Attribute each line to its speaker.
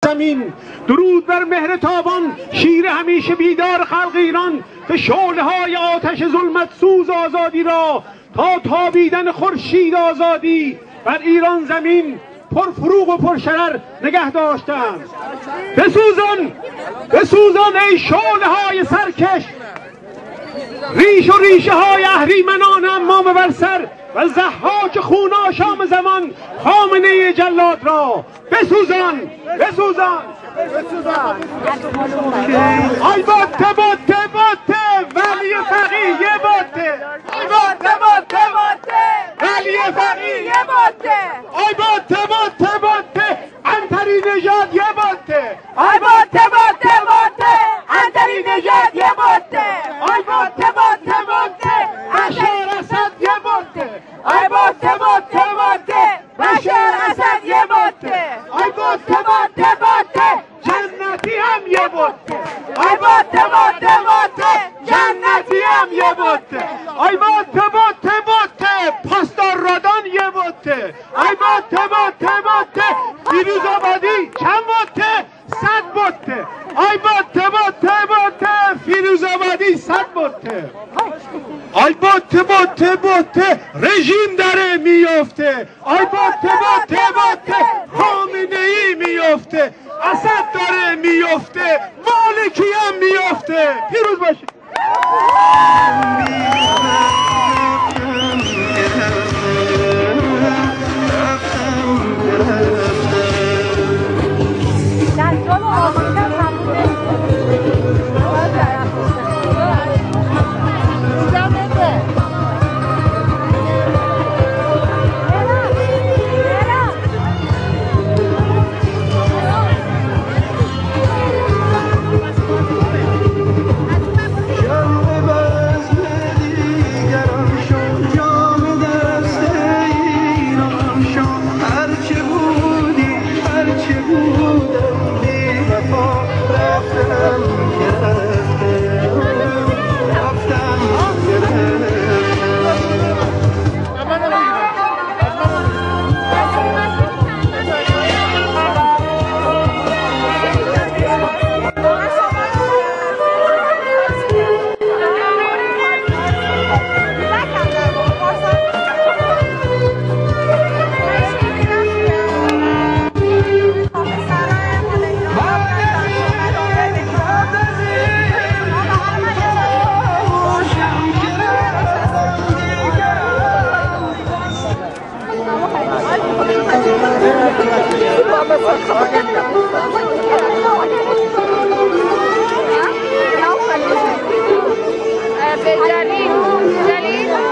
Speaker 1: زمین درود بر مهر تابان، شیر همیشه بیدار خلق ایران، به شعله های آتش ظلمت سوز آزادی را تا تابیدن خورشید آزادی بر ایران زمین پر فروغ و پر شرر نگه داشتند. بسوزان ای شعله های سرکش، ریش و ریشه های اهریمنان امام بر سر و ضحاک خون آشام زمان خامنه جلاد را بسوزان. آی باته ولی فقیه باته، آی باته ولی فقیه باته، آی باته انتری نژاد یه باته، آی باته انتری نژاد یه باته، آی باته بشار اسد یه باته، آی باته بشار اسد یه باته، آی باته جنتی هم یه باته، آی باته جنتی هم یه باته، آی باته پاسدار رادان یه باته، آی باته فیروز آبادی چند باته؟ 100 باته، آی باته فیروز آبادی 100 باته، آی باته رژیم داره میفته، آی باته خامنه ای میفته، اسد داره میفته، مالکی هم میفته. پیروز باشید.
Speaker 2: جلیل